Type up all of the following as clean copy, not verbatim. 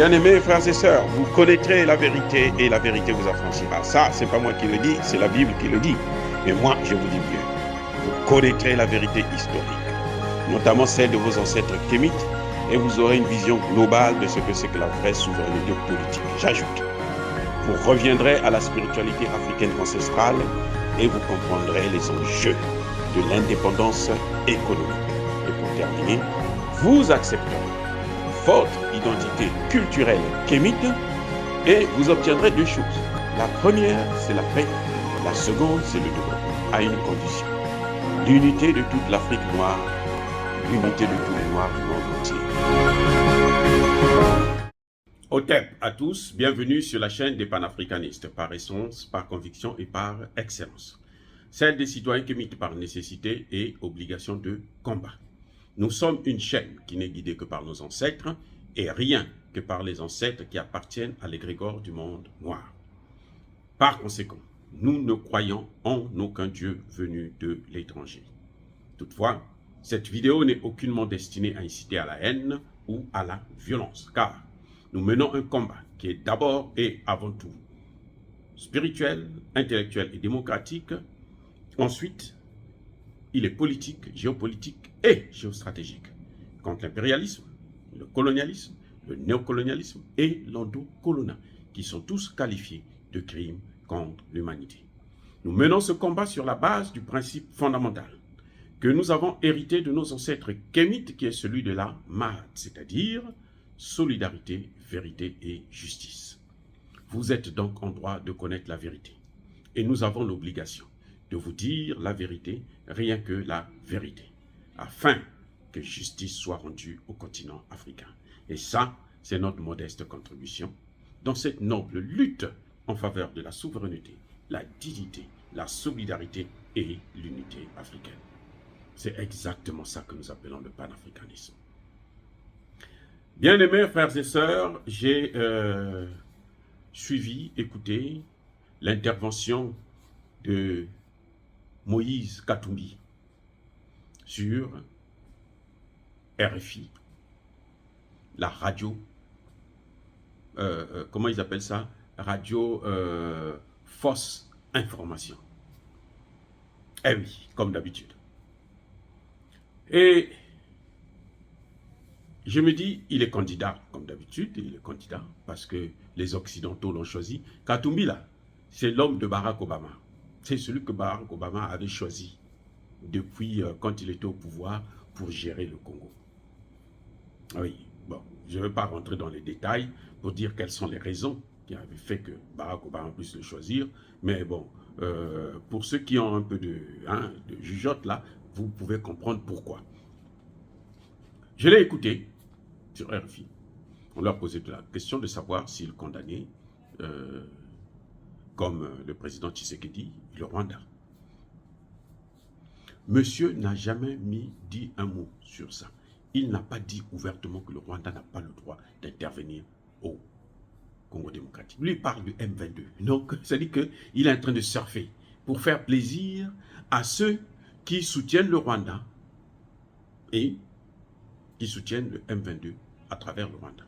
Bien-aimés frères et sœurs, vous connaîtrez la vérité et la vérité vous affranchira. Ça, c'est pas moi qui le dis, c'est la Bible qui le dit. Mais moi, je vous dis mieux. Vous connaîtrez la vérité historique, notamment celle de vos ancêtres kémites, et vous aurez une vision globale de ce que c'est que la vraie souveraineté politique. J'ajoute, vous reviendrez à la spiritualité africaine ancestrale et vous comprendrez les enjeux de l'indépendance économique. Et pour terminer, vous accepterez votre identité culturelle kémite et vous obtiendrez deux choses. La première, c'est la paix. La seconde, c'est le développement, à une condition. L'unité de toute l'Afrique noire, l'unité de tous les Noirs du monde entier. Otep à tous, bienvenue sur la chaîne des panafricanistes, par essence, par conviction et par excellence. Celle des citoyens kémites par nécessité et obligation de combat. Nous sommes une chaîne qui n'est guidée que par nos ancêtres et rien que par les ancêtres qui appartiennent à l'égrégore du monde noir. Par conséquent, nous ne croyons en aucun Dieu venu de l'étranger. Toutefois, cette vidéo n'est aucunement destinée à inciter à la haine ou à la violence, car nous menons un combat qui est d'abord et avant tout spirituel, intellectuel et démocratique. Ensuite, il est politique, géopolitique et géostratégique contre l'impérialisme, le colonialisme, le néocolonialisme et l'endocoloniat, qui sont tous qualifiés de crimes contre l'humanité. Nous menons ce combat sur la base du principe fondamental que nous avons hérité de nos ancêtres kémites, qui est celui de la Mahat, c'est-à-dire solidarité, vérité et justice. Vous êtes donc en droit de connaître la vérité et nous avons l'obligation de vous dire la vérité, rien que la vérité, afin que justice soit rendue au continent africain. Et ça, c'est notre modeste contribution dans cette noble lutte en faveur de la souveraineté, la dignité, la solidarité et l'unité africaine. C'est exactement ça que nous appelons le panafricanisme. Bien-aimés frères et sœurs, j'ai écouté l'intervention de Moïse Katumbi sur RFI, la radio, comment ils appellent ça? Radio fausse information. Eh oui, comme d'habitude. Et je me dis, il est candidat, comme d'habitude, il est candidat parce que les Occidentaux l'ont choisi. Katumbi, là, c'est l'homme de Barack Obama. C'est celui que Barack Obama avait choisi depuis quand il était au pouvoir pour gérer le Congo. Oui, bon, je ne vais pas rentrer dans les détails pour dire quelles sont les raisons qui avaient fait que Barack Obama puisse le choisir, mais bon, pour ceux qui ont un peu de jugeote là, vous pouvez comprendre pourquoi. Je l'ai écouté sur RFI. On leur posait la question de savoir s'il condamnait, comme le président Tshisekedi, le Rwanda. Monsieur n'a jamais dit un mot sur ça. Il n'a pas dit ouvertement que le Rwanda n'a pas le droit d'intervenir au Congo démocratique. Lui, il parle du M22. Donc, ça dit qu'il est en train de surfer pour faire plaisir à ceux qui soutiennent le Rwanda et qui soutiennent le M22 à travers le Rwanda.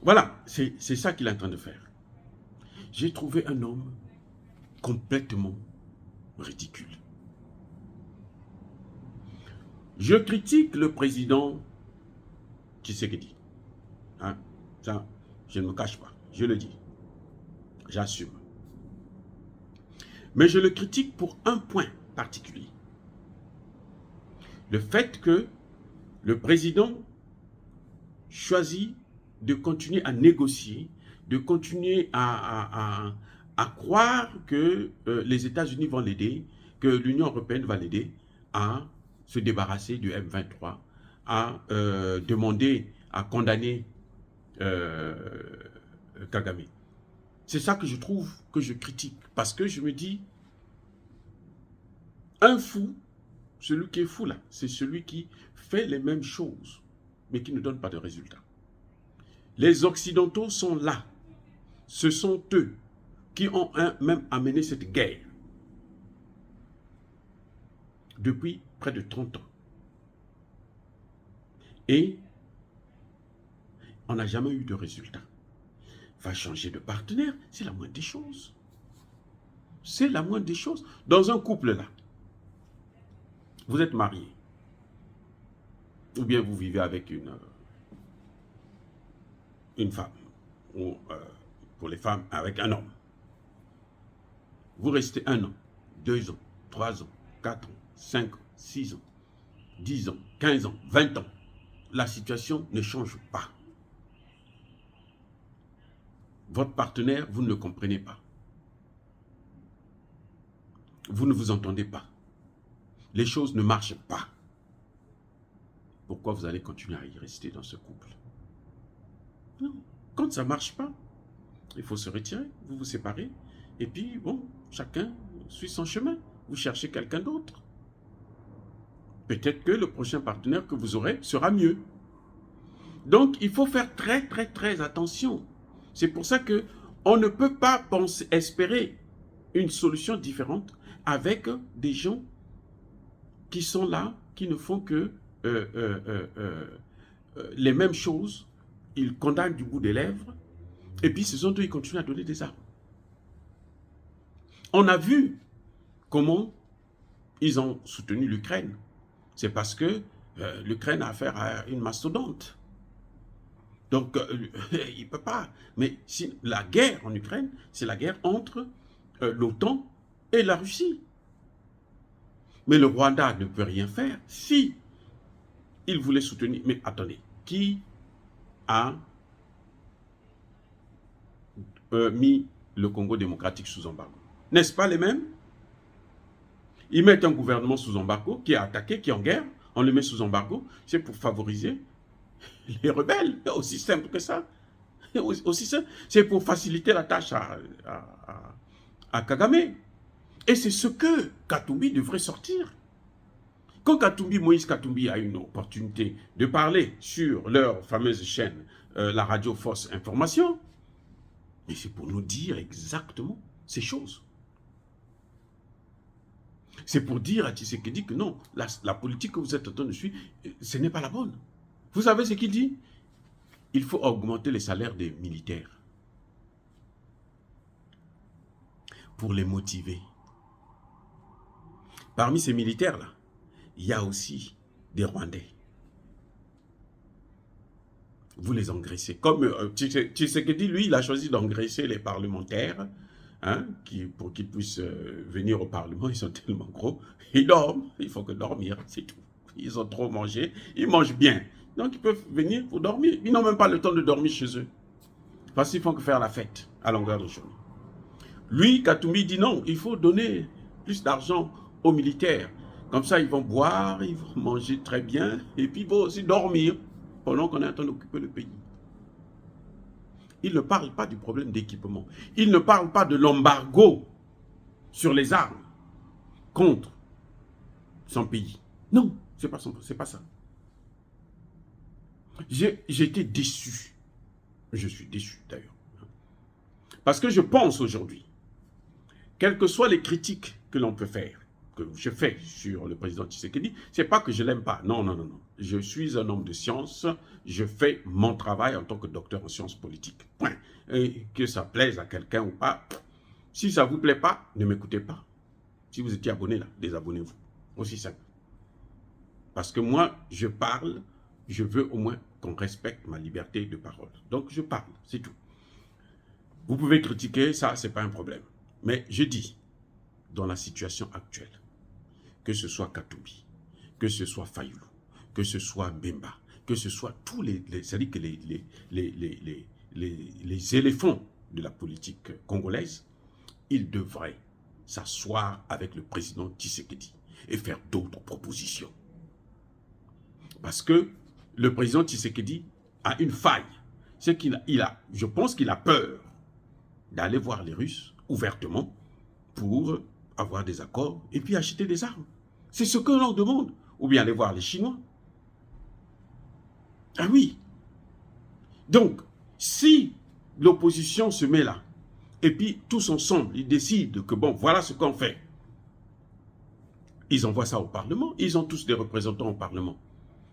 Voilà, c'est ça qu'il est en train de faire. J'ai trouvé un homme complètement ridicule. Je critique le président Tshisekedi. Hein, ça, je ne me cache pas, je le dis. J'assume. Mais je le critique pour un point particulier. Le fait que le président choisit de continuer à négocier, de continuer à croire que les États-Unis vont l'aider, que l'Union européenne va l'aider à se débarrasser du M23, à demander, à condamner Kagame. C'est ça que je trouve, que je critique, parce que je me dis, un fou, celui qui est fou là, c'est celui qui fait les mêmes choses, mais qui ne donne pas de résultats. Les Occidentaux sont là. Ce sont eux qui ont même amené cette guerre depuis près de 30 ans. Et on n'a jamais eu de résultat. Va changer de partenaire, c'est la moindre des choses. C'est la moindre des choses. Dans un couple là, vous êtes marié, ou bien vous vivez avec une femme, ou pour les femmes, avec un homme. Vous restez 1 an, 2 ans, 3 ans, 4 ans, 5 ans, 6 ans, 10 ans, 15 ans, 20 ans. La situation ne change pas. Votre partenaire, vous ne le comprenez pas. Vous ne vous entendez pas. Les choses ne marchent pas. Pourquoi vous allez continuer à y rester dans ce couple? Non. Quand ça ne marche pas, il faut se retirer, vous vous séparez, et puis, bon, chacun suit son chemin. Vous cherchez quelqu'un d'autre. Peut-être que le prochain partenaire que vous aurez sera mieux. Donc, il faut faire très, très, très attention. C'est pour ça qu'on ne peut pas espérer une solution différente avec des gens qui sont là, qui ne font que les mêmes choses. Ils condamnent du bout des lèvres, et puis ce sont eux qui continuent à donner des armes. On a vu comment ils ont soutenu l'Ukraine. C'est parce que l'Ukraine a affaire à une mastodonte. Donc, il ne peut pas. Mais si, la guerre en Ukraine, c'est la guerre entre l'OTAN et la Russie. Mais le Rwanda ne peut rien faire si il voulait soutenir. Mais attendez, qui a mis le Congo démocratique sous embargo? N'est-ce pas les mêmes? Ils mettent un gouvernement sous embargo qui est attaqué, qui est en guerre. On le met sous embargo. C'est pour favoriser les rebelles. Aussi simple que ça. Aussi simple. C'est pour faciliter la tâche à Kagame. Et c'est ce que Katumbi devrait sortir. Quand Moïse Katumbi a une opportunité de parler sur leur fameuse chaîne, la radio Force Information, et c'est pour nous dire exactement ces choses. C'est pour dire à Tshisekedi que non, la politique que vous êtes en train de suivre, ce n'est pas la bonne. Vous savez ce qu'il dit? Il faut augmenter les salaires des militaires pour les motiver. Parmi ces militaires-là, il y a aussi des Rwandais. Vous les engraissez. Comme Tshisekedi, lui, il a choisi d'engraisser les parlementaires, hein, pour qu'ils puissent venir au Parlement. Ils sont tellement gros. Ils dorment. Il faut que dormir, c'est tout. Ils ont trop mangé. Ils mangent bien. Donc, ils peuvent venir pour dormir. Ils n'ont même pas le temps de dormir chez eux. Parce qu'ils font que faire la fête à longueur de journée. Lui, Katumbi, dit non, il faut donner plus d'argent aux militaires. Comme ça, ils vont boire, ils vont manger très bien, et puis ils vont aussi dormir pendant qu'on est en train d'occuper le pays. Il ne parle pas du problème d'équipement. Il ne parle pas de l'embargo sur les armes contre son pays. Non, c'est pas ça. J'ai été déçu. Je suis déçu d'ailleurs. Parce que je pense aujourd'hui, quelles que soient les critiques que l'on peut faire, que je fais sur le président Tshisekedi, c'est pas que je l'aime pas. Non, non, non, non. Je suis un homme de science. Je fais mon travail en tant que docteur en sciences politiques. Point. Et que ça plaise à quelqu'un ou pas. Si ça vous plaît pas, ne m'écoutez pas. Si vous étiez abonné là, désabonnez-vous. Aussi simple. Parce que moi, je parle, je veux au moins qu'on respecte ma liberté de parole. Donc, je parle, c'est tout. Vous pouvez critiquer, ça, c'est pas un problème. Mais je dis, dans la situation actuelle, que ce soit Katumbi, que ce soit Fayulu, que ce soit Mbemba, que ce soit tous c'est-à-dire que les éléphants de la politique congolaise, ils devraient s'asseoir avec le président Tshisekedi et faire d'autres propositions. Parce que le président Tshisekedi a une faille. C'est je pense qu'il a peur d'aller voir les Russes ouvertement pour avoir des accords et puis acheter des armes. C'est ce que l'on demande. Ou bien aller voir les Chinois. Ah oui. Donc, si l'opposition se met là, et puis tous ensemble, ils décident que bon, voilà ce qu'on fait. Ils envoient ça au Parlement. Ils ont tous des représentants au Parlement.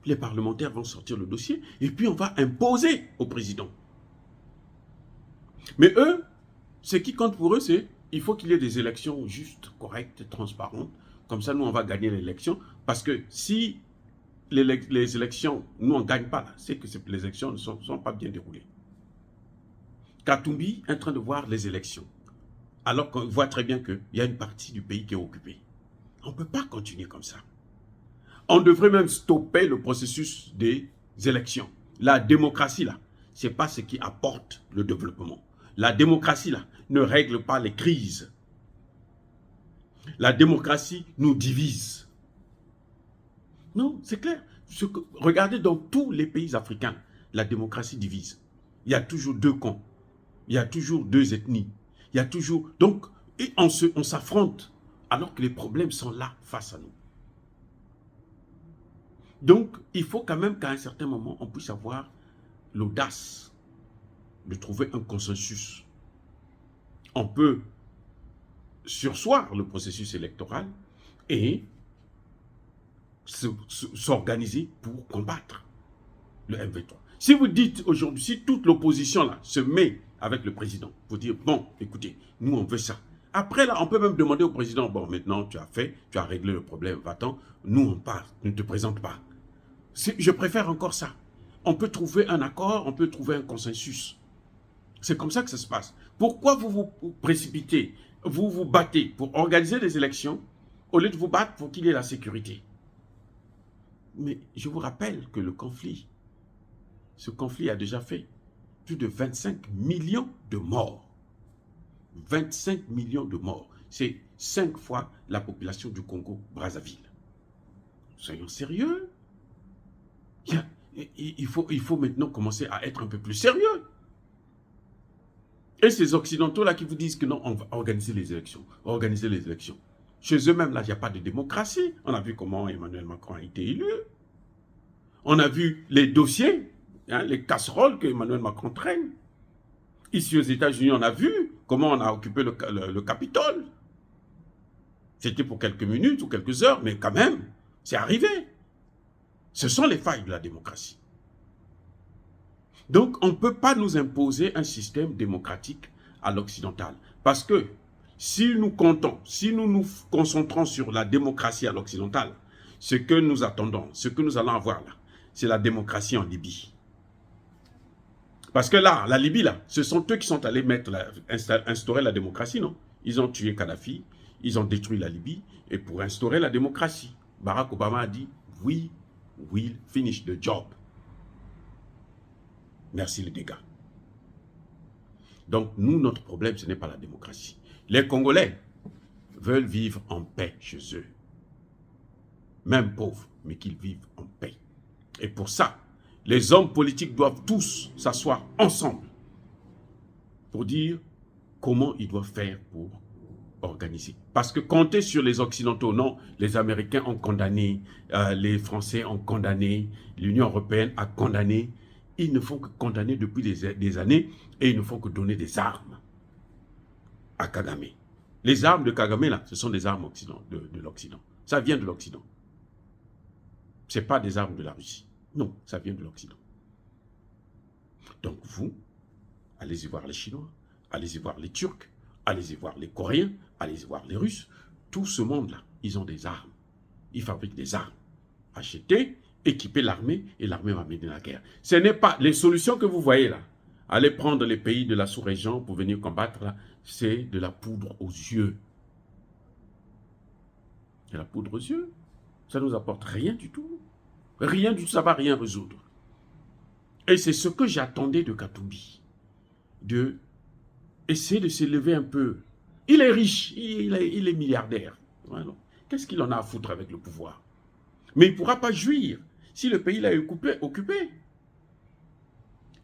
Les parlementaires vont sortir le dossier et puis on va imposer au président. Mais eux, ce qui compte pour eux, c'est il faut qu'il y ait des élections justes, correctes, transparentes. Comme ça, nous, on va gagner l'élection. Parce que si les élections, nous, on ne gagne pas, c'est que les élections ne sont pas bien déroulées. Katumbi est en train de voir les élections, alors qu'on voit très bien qu'il y a une partie du pays qui est occupée. On ne peut pas continuer comme ça. On devrait même stopper le processus des élections. La démocratie, là, ce n'est pas ce qui apporte le développement. La démocratie, là, ne règle pas les crises. La démocratie nous divise. Non, c'est clair. Regardez dans tous les pays africains, la démocratie divise. Il y a toujours deux camps. Il y a toujours deux ethnies. Il y a toujours... Donc, on s'affronte alors que les problèmes sont là, face à nous. Donc, il faut quand même qu'à un certain moment, on puisse avoir l'audace de trouver un consensus. On peut surseoir le processus électoral et s'organiser pour combattre le M23. Si vous dites aujourd'hui, si toute l'opposition là se met avec le président, pour dire, bon, écoutez, nous on veut ça. Après là, on peut même demander au président, bon, maintenant tu as réglé le problème, va-t'en, nous on part, ne te présente pas. Je préfère encore ça. On peut trouver un accord, on peut trouver un consensus. C'est comme ça que ça se passe. Pourquoi vous vous précipitez, vous vous battez pour organiser des élections, au lieu de vous battre pour qu'il y ait la sécurité? Mais je vous rappelle que ce conflit a déjà fait plus de 25 millions de morts. 25 millions de morts. C'est 5 fois la population du Congo-Brazzaville. Soyons sérieux. Il faut maintenant commencer à être un peu plus sérieux. Et ces Occidentaux-là qui vous disent que non, on va organiser les élections. Organiser les élections. Chez eux-mêmes, là, il n'y a pas de démocratie. On a vu comment Emmanuel Macron a été élu. On a vu les dossiers, hein, les casseroles que Emmanuel Macron traîne. Ici aux États-Unis, on a vu comment on a occupé le Capitole. C'était pour quelques minutes ou quelques heures, mais quand même, c'est arrivé. Ce sont les failles de la démocratie. Donc, on ne peut pas nous imposer un système démocratique à l'occidental. Parce que si nous comptons, si nous nous concentrons sur la démocratie à l'occidental, ce que nous attendons, ce que nous allons avoir là, c'est la démocratie en Libye. Parce que là, la Libye, là, ce sont eux qui sont allés instaurer la démocratie, non? Ils ont tué Kadhafi, ils ont détruit la Libye, et pour instaurer la démocratie, Barack Obama a dit, we will finish the job. Merci les dégâts. Donc, nous, notre problème, ce n'est pas la démocratie. Les Congolais veulent vivre en paix chez eux. Même pauvres, mais qu'ils vivent en paix. Et pour ça, les hommes politiques doivent tous s'asseoir ensemble pour dire comment ils doivent faire pour organiser. Parce que compter sur les Occidentaux, non, les Américains ont condamné, les Français ont condamné, l'Union européenne a condamné. Ils ne font que condamner depuis des années et ils ne font que donner des armes à Kagame. Les armes de Kagame, là, ce sont des armes de l'Occident. Ça vient de l'Occident. Ce n'est pas des armes de la Russie. Non, ça vient de l'Occident. Donc vous, allez-y voir les Chinois, allez-y voir les Turcs, allez-y voir les Coréens, allez-y voir les Russes. Tout ce monde-là, ils ont des armes. Ils fabriquent des armes. Achetez, équipez l'armée et l'armée va mener la guerre. Ce n'est pas les solutions que vous voyez là. Allez prendre les pays de la sous-région pour venir combattre là. C'est de la poudre aux yeux. De la poudre aux yeux. Ça ne nous apporte rien du tout. Rien du tout, ça ne va rien résoudre. Et c'est ce que j'attendais de Katumbi. De essayer de s'élever un peu. Il est riche, il est milliardaire. Voilà. Qu'est-ce qu'il en a à foutre avec le pouvoir? Mais il ne pourra pas jouir si le pays l'a occupé.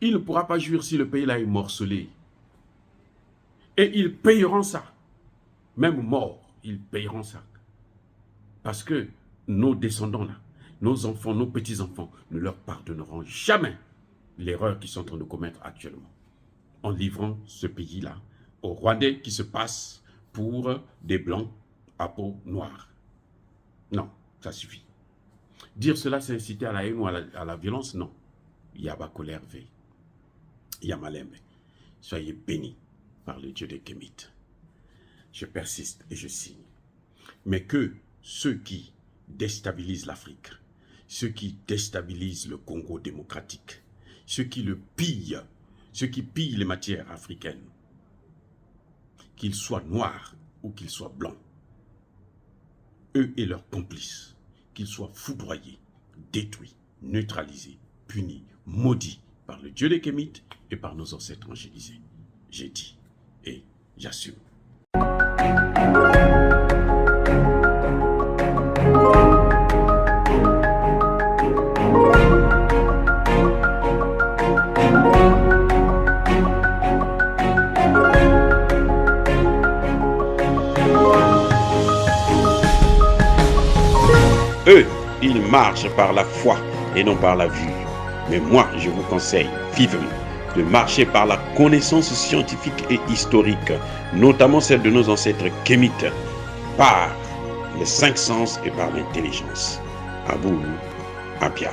Il ne pourra pas jouir si le pays l'a morcelé. Et ils payeront ça. Même morts, ils payeront ça. Parce que nos descendants là, nos enfants, nos petits-enfants ne leur pardonneront jamais l'erreur qu'ils sont en train de commettre actuellement. En livrant ce pays-là aux Rwandais qui se passent pour des blancs à peau noire. Non, ça suffit. Dire cela, c'est inciter à la haine ou à la violence? Non. Yaba colère veille. Yamalembe. Soyez bénis par le Dieu des Kémites. Je persiste et je signe. Mais que ceux qui déstabilisent l'Afrique, ceux qui déstabilisent le Congo démocratique, ceux qui le pillent, ceux qui pillent les matières africaines, qu'ils soient noirs ou qu'ils soient blancs, eux et leurs complices, qu'ils soient foudroyés, détruits, neutralisés, punis, maudits par le Dieu des Kémites et par nos ancêtres angélisés. J'ai dit et j'assume. Eux, ils marchent par la foi et non par la vue. Mais moi, je vous conseille vivement de marcher par la connaissance scientifique et historique, notamment celle de nos ancêtres kémites, par les 5 sens et par l'intelligence. Abou Apia.